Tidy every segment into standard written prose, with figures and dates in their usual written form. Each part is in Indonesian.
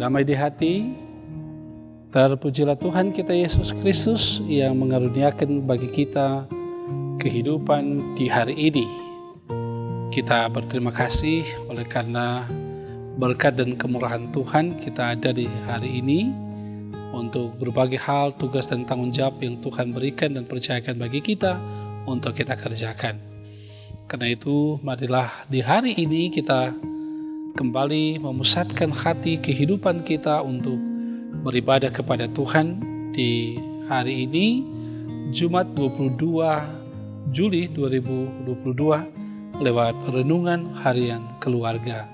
damai di hati. Terpujilah Tuhan kita Yesus Kristus yang mengaruniakan bagi kita kehidupan di hari ini. Kita berterima kasih oleh karena berkat dan kemurahan Tuhan kita ada di hari ini untuk berbagai hal, tugas dan tanggung jawab yang Tuhan berikan dan percayakan bagi kita untuk kita kerjakan. Karena itu, marilah di hari ini kita kembali memusatkan hati kehidupan kita untuk beribadah kepada Tuhan di hari ini, Jumat 22 Juli 2022, lewat renungan harian keluarga.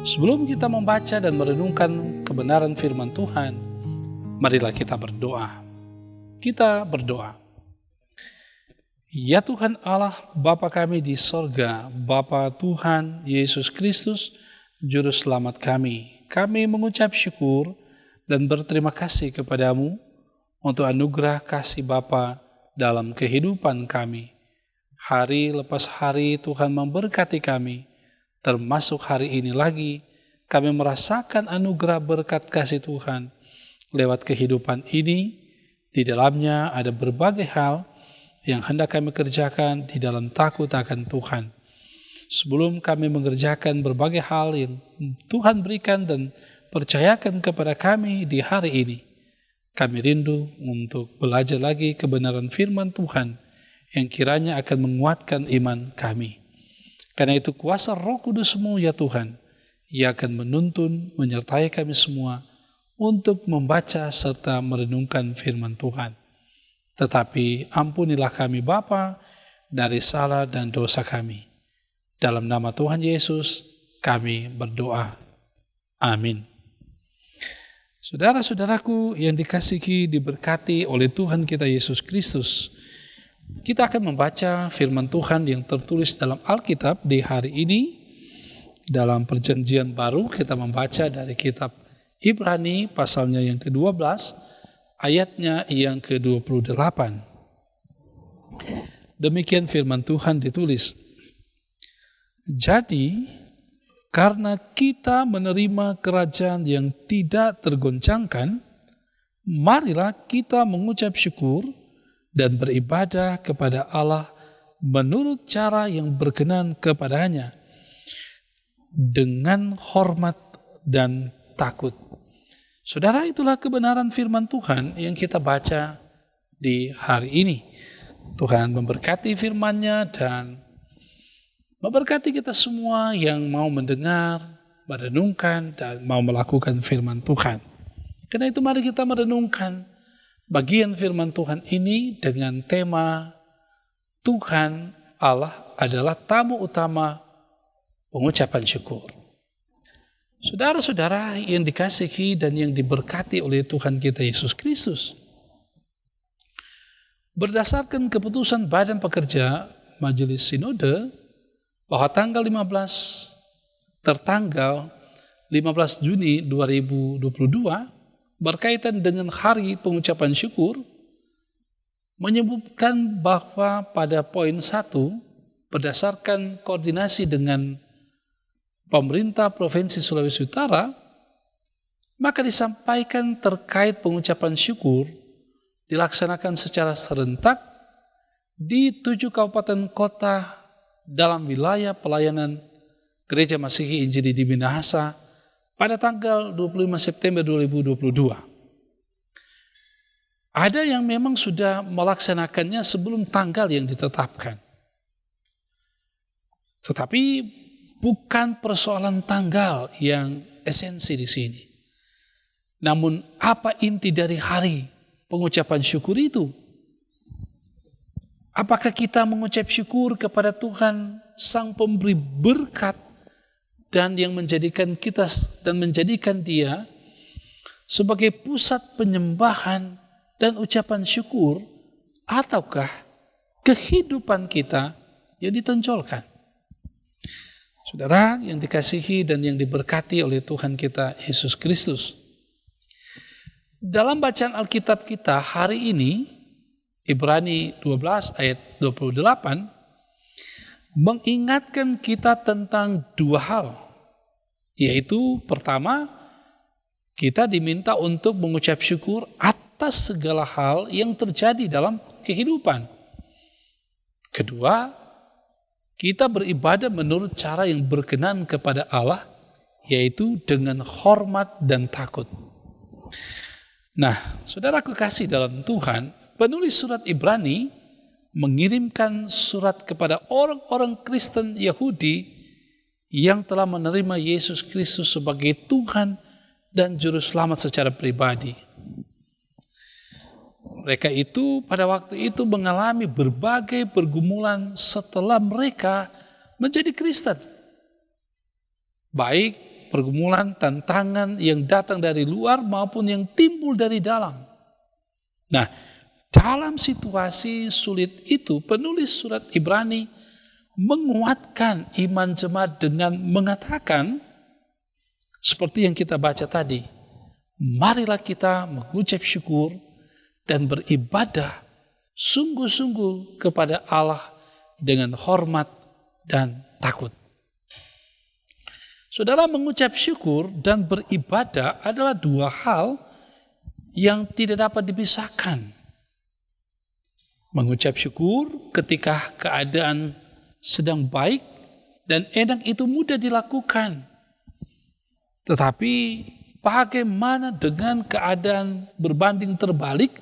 Sebelum kita membaca dan merenungkan kebenaran firman Tuhan, marilah kita berdoa. Kita berdoa. Ya Tuhan Allah, Bapa kami di sorga, Bapa Tuhan Yesus Kristus, Juru Selamat kami. Kami mengucap syukur dan berterima kasih kepadamu untuk anugerah kasih Bapa dalam kehidupan kami. Hari lepas hari Tuhan memberkati kami, termasuk hari ini lagi kami merasakan anugerah berkat kasih Tuhan lewat kehidupan ini. Di dalamnya ada berbagai hal yang hendak kami kerjakan di dalam takut akan Tuhan. Sebelum kami mengerjakan berbagai hal yang Tuhan berikan dan percayakan kepada kami di hari ini, kami rindu untuk belajar lagi kebenaran firman Tuhan yang kiranya akan menguatkan iman kami. Karena itu kuasa Roh Kudus-Mu ya Tuhan, Ia akan menuntun, menyertai kami semua untuk membaca serta merenungkan firman Tuhan. Tetapi ampunilah kami Bapa dari salah dan dosa kami. Dalam nama Tuhan Yesus kami berdoa. Amin. Saudara-saudaraku yang dikasihi, diberkati oleh Tuhan kita Yesus Kristus, kita akan membaca firman Tuhan yang tertulis dalam Alkitab di hari ini. Dalam perjanjian baru kita membaca dari kitab Ibrani pasalnya yang ke-12, ayatnya yang ke-28. Demikian firman Tuhan ditulis. Jadi, karena kita menerima kerajaan yang tidak tergoncangkan, marilah kita mengucap syukur dan beribadah kepada Allah menurut cara yang berkenan kepadanya, dengan hormat dan takut. Saudara, itulah kebenaran firman Tuhan yang kita baca di hari ini. Tuhan memberkati firman-Nya dan memberkati kita semua yang mau mendengar, merenungkan, dan mau melakukan firman Tuhan. Karena itu mari kita merenungkan bagian firman Tuhan ini dengan tema Tuhan Allah adalah tamu utama pengucapan syukur. Saudara-saudara yang dikasihi dan yang diberkati oleh Tuhan kita Yesus Kristus, berdasarkan keputusan Badan Pekerja Majelis Sinode bahwa tertanggal 15 Juni 2022 berkaitan dengan hari pengucapan syukur, menyebutkan bahwa pada poin 1, berdasarkan koordinasi dengan pemerintah Provinsi Sulawesi Utara, maka disampaikan terkait pengucapan syukur dilaksanakan secara serentak di 7 kabupaten kota dalam wilayah pelayanan Gereja Masihi Injili di Minahasa pada tanggal 25 September 2022. Ada yang memang sudah melaksanakannya sebelum tanggal yang ditetapkan. Tetapi bukan persoalan tanggal yang esensi di sini. Namun apa inti dari hari pengucapan syukur itu? Apakah kita mengucap syukur kepada Tuhan Sang Pemberi berkat dan yang menjadikan kita dan menjadikan Dia sebagai pusat penyembahan dan ucapan syukur, ataukah kehidupan kita yang ditonjolkan? Saudara yang dikasihi dan yang diberkati oleh Tuhan kita Yesus Kristus, dalam bacaan Alkitab kita hari ini, Ibrani 12 ayat 28 mengingatkan kita tentang dua hal, yaitu pertama, Kita diminta untuk mengucap syukur atas segala hal yang terjadi dalam kehidupan. Kedua, kita beribadah menurut cara yang berkenan kepada Allah, yaitu dengan hormat dan takut. Nah, saudara kekasih dalam Tuhan, penulis surat Ibrani mengirimkan surat kepada orang-orang Kristen Yahudi yang telah menerima Yesus Kristus sebagai Tuhan dan Juru Selamat secara pribadi. Mereka itu pada waktu itu mengalami berbagai pergumulan setelah mereka menjadi Kristen. Baik pergumulan, tantangan yang datang dari luar maupun yang timbul dari dalam. Nah, dalam situasi sulit itu, penulis surat Ibrani menguatkan iman jemaat dengan mengatakan, seperti yang kita baca tadi, marilah kita mengucap syukur dan beribadah sungguh-sungguh kepada Allah dengan hormat dan takut. Saudara, mengucap syukur dan beribadah adalah dua hal yang tidak dapat dipisahkan. Mengucap syukur ketika keadaan sedang baik dan enak itu mudah dilakukan. Tetapi bagaimana dengan keadaan berbanding terbalik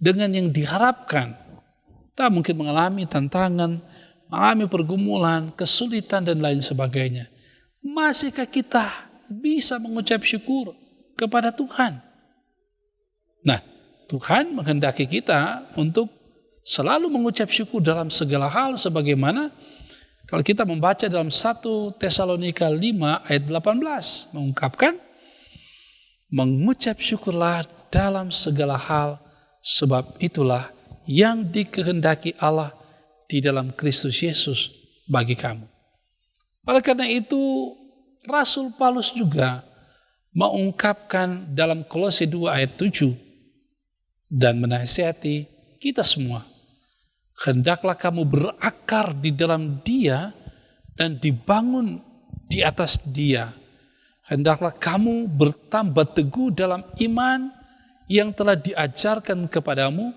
dengan yang diharapkan? Kita mungkin mengalami tantangan, mengalami pergumulan, kesulitan dan lain sebagainya. Masihkah kita bisa mengucap syukur kepada Tuhan? Nah, Tuhan menghendaki kita untuk selalu mengucap syukur dalam segala hal, sebagaimana kalau kita membaca dalam 1 Tesalonika 5 ayat 18 mengungkapkan, mengucap syukurlah dalam segala hal, sebab itulah yang dikehendaki Allah di dalam Kristus Yesus bagi kamu. Oleh karena itu, Rasul Paulus juga mengungkapkan dalam Kolose 2 ayat 7 dan menasihati kita semua, hendaklah kamu berakar di dalam Dia dan dibangun di atas Dia. Hendaklah kamu bertambah teguh dalam iman yang telah diajarkan kepadamu,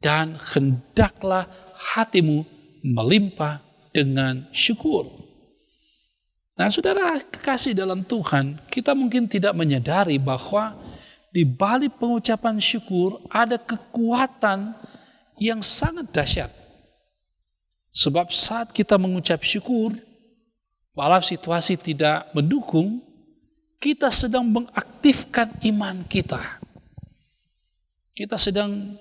dan hendaklah hatimu melimpah dengan syukur. Nah, saudara kekasih dalam Tuhan, kita mungkin tidak menyadari bahwa di balik pengucapan syukur ada kekuatan yang sangat dahsyat. Sebab saat kita mengucap syukur, walau situasi tidak mendukung, kita sedang mengaktifkan iman kita. Kita sedang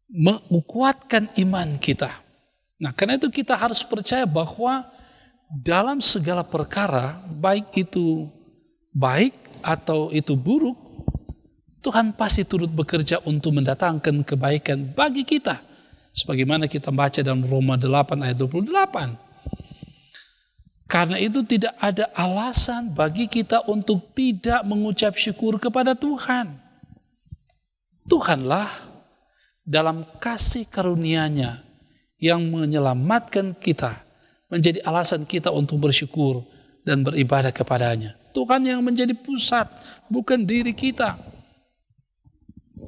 menguatkan iman kita. Nah, karena itu kita harus percaya bahwa dalam segala perkara, baik itu baik atau itu buruk, Tuhan pasti turut bekerja untuk mendatangkan kebaikan bagi kita. Sebagaimana kita baca dalam Roma 8 ayat 28. Karena itu tidak ada alasan bagi kita untuk tidak mengucap syukur kepada Tuhan. Tuhanlah dalam kasih karunia-Nya yang menyelamatkan kita, menjadi alasan kita untuk bersyukur dan beribadah kepada-Nya. Tuhan yang menjadi pusat, bukan diri kita.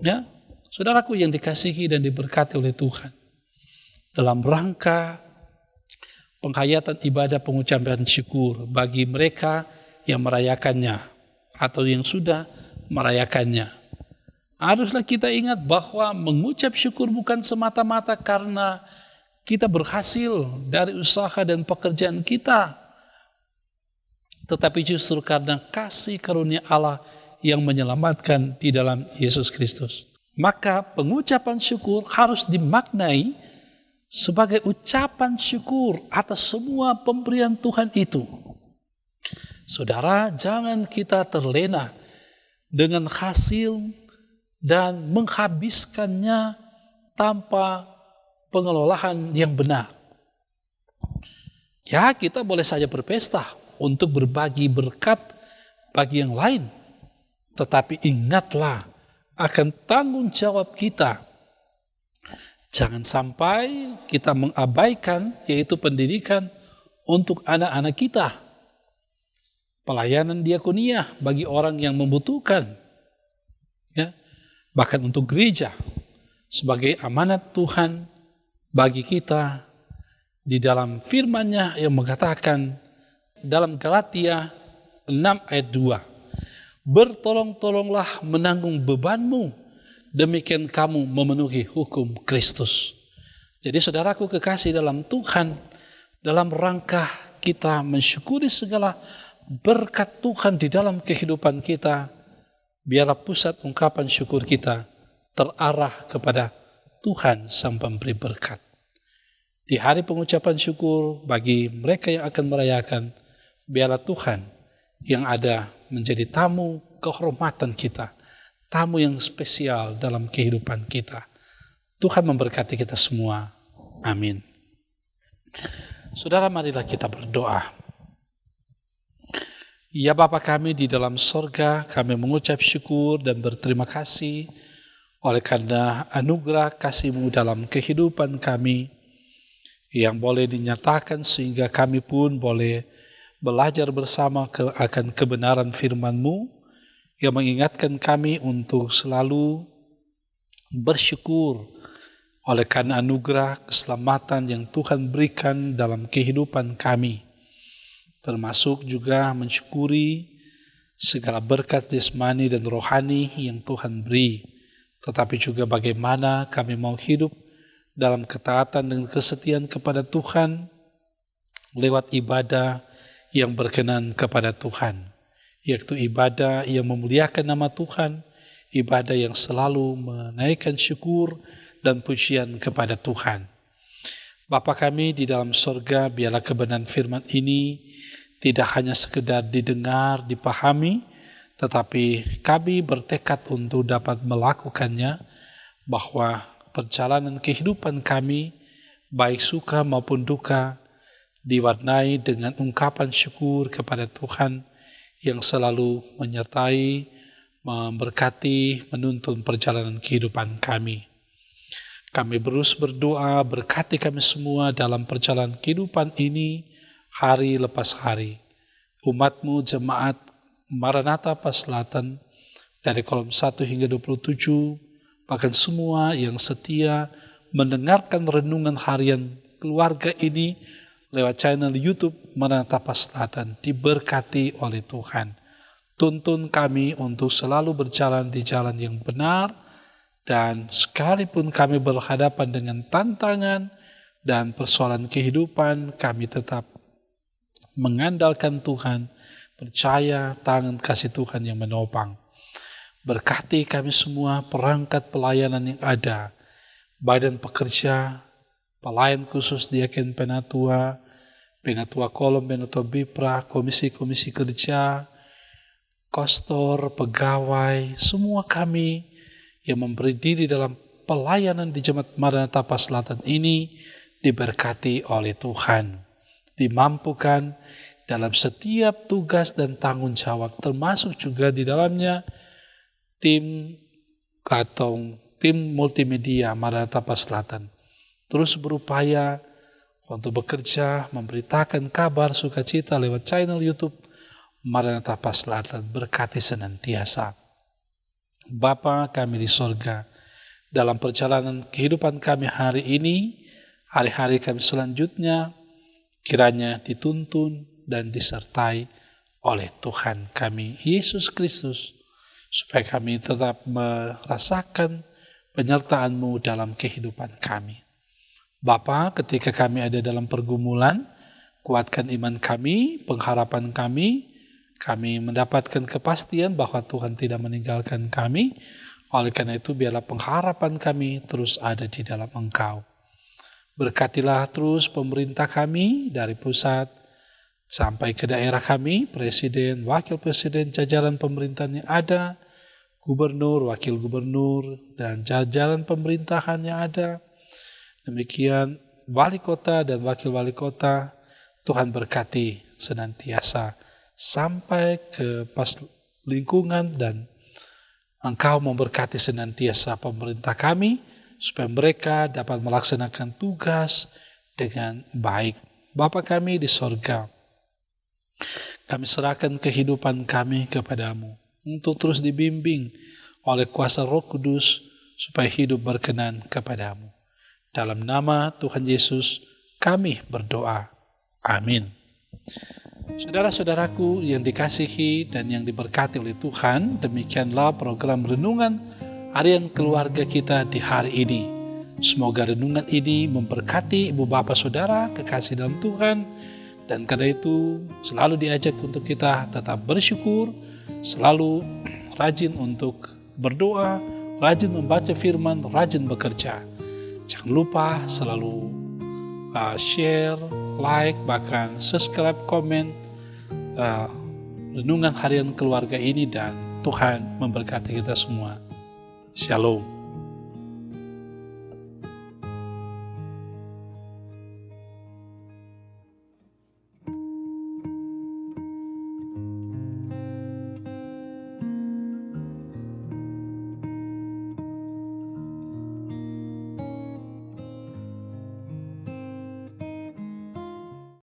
Ya, saudaraku yang dikasihi dan diberkati oleh Tuhan, dalam rangka penghayatan ibadah pengucapan syukur bagi mereka yang merayakannya atau yang sudah merayakannya, haruslah kita ingat bahwa mengucap syukur bukan semata-mata karena kita berhasil dari usaha dan pekerjaan kita, tetapi justru karena kasih karunia Allah yang menyelamatkan di dalam Yesus Kristus. Maka pengucapan syukur harus dimaknai sebagai ucapan syukur atas semua pemberian Tuhan itu. Saudara, jangan kita terlena dengan hasil dan menghabiskannya tanpa pengelolaan yang benar. Ya, kita boleh saja berpesta untuk berbagi berkat bagi yang lain, tetapi ingatlah akan tanggung jawab kita. Jangan sampai kita mengabaikan, yaitu pendidikan untuk anak-anak kita. pelayanan diakonia bagi orang yang membutuhkan, ya, bahkan untuk gereja sebagai amanat Tuhan bagi kita di dalam firman-Nya yang mengatakan dalam Galatia 6 ayat 2, bertolong-tolonglah menanggung bebanmu, demikian kamu memenuhi hukum Kristus. Jadi saudaraku kekasih dalam Tuhan, dalam rangka kita mensyukuri segala berkat Tuhan di dalam kehidupan kita, biarlah pusat ungkapan syukur kita terarah kepada Tuhan Sang Pemberi berkat. Di hari pengucapan syukur bagi mereka yang akan merayakan, biarlah Tuhan yang ada menjadi tamu kehormatan kita, tamu yang spesial dalam kehidupan kita. Tuhan memberkati kita semua. Amin. Saudara, marilah kita berdoa. Ya Bapa kami di dalam sorga, kami mengucap syukur dan berterima kasih oleh karena anugerah kasih-Mu dalam kehidupan kami yang boleh dinyatakan sehingga kami pun boleh belajar bersama akan kebenaran firman-Mu yang mengingatkan kami untuk selalu bersyukur oleh karena anugerah keselamatan yang Tuhan berikan dalam kehidupan kami. Termasuk juga mensyukuri segala berkat jasmani dan rohani yang Tuhan beri. Tetapi juga bagaimana kami mau hidup dalam ketaatan dan kesetiaan kepada Tuhan lewat ibadah yang berkenan kepada Tuhan. Yaitu ibadah yang memuliakan nama Tuhan, ibadah yang selalu menaikkan syukur dan pujian kepada Tuhan. Bapa kami di dalam sorga, biarlah kebenaran firman ini tidak hanya sekedar didengar, dipahami, tetapi kami bertekad untuk dapat melakukannya, bahwa perjalanan kehidupan kami, baik suka maupun duka, diwarnai dengan ungkapan syukur kepada Tuhan yang selalu menyertai, memberkati, menuntun perjalanan kehidupan kami. Kami terus berdoa, berkati kami semua dalam perjalanan kehidupan ini, hari lepas hari. Umat-Mu jemaat Maranatha Paselatan dari kolom 1 hingga 27, bahkan semua yang setia mendengarkan renungan harian keluarga ini lewat channel YouTube Maranatha Paselatan, diberkati oleh Tuhan. Tuntun kami untuk selalu berjalan di jalan yang benar, dan sekalipun kami berhadapan dengan tantangan dan persoalan kehidupan, kami tetap mengandalkan Tuhan, percaya tangan kasih Tuhan yang menopang. Berkati kami semua perangkat pelayanan yang ada, badan pekerja, pelayan khusus Diaken Penatua, Penatua Kolom, Penatua Bipra, komisi-komisi kerja, kostor, pegawai, semua kami yang memberi diri dalam pelayanan di Jemaat Maranatha Paselatan ini diberkati oleh Tuhan, dimampukan dalam setiap tugas dan tanggung jawab, termasuk juga di dalamnya tim multimedia Maranatha Paselatan terus berupaya untuk bekerja, memberitakan kabar sukacita lewat channel YouTube Maranatha Paselatan. Berkati senantiasa Bapa kami di sorga, dalam perjalanan kehidupan kami hari ini, hari-hari kami selanjutnya, kiranya dituntun dan disertai oleh Tuhan kami Yesus Kristus, supaya kami tetap merasakan penyertaan-Mu dalam kehidupan kami. Bapa, ketika kami ada dalam pergumulan, kuatkan iman kami, pengharapan kami mendapatkan kepastian bahwa Tuhan tidak meninggalkan kami. Oleh karena itu, biarlah pengharapan kami terus ada di dalam Engkau. Berkatilah terus pemerintah kami dari pusat sampai ke daerah kami, presiden, wakil presiden, jajaran pemerintahan yang ada, gubernur, wakil gubernur, dan jajaran pemerintahan yang ada. Demikian wali kota dan wakil wali kota, Tuhan berkati senantiasa sampai ke lingkungan, dan Engkau memberkati senantiasa pemerintah kami, supaya mereka dapat melaksanakan tugas dengan baik. Bapa kami di sorga, Kami serahkan kehidupan kami kepadamu untuk terus dibimbing oleh kuasa Roh Kudus supaya hidup berkenan kepadamu. Dalam nama Tuhan Yesus kami berdoa. Amin. Saudara-saudaraku yang dikasihi dan yang diberkati oleh Tuhan, demikianlah program renungan harian keluarga kita di hari ini. Semoga renungan ini memberkati ibu bapa saudara kekasih dalam Tuhan, dan karena itu selalu diajak untuk kita tetap bersyukur, selalu rajin untuk berdoa, rajin membaca firman, rajin bekerja. Jangan lupa selalu share, like, bahkan subscribe, komen renungan harian keluarga ini, dan Tuhan memberkati kita semua. Shalom.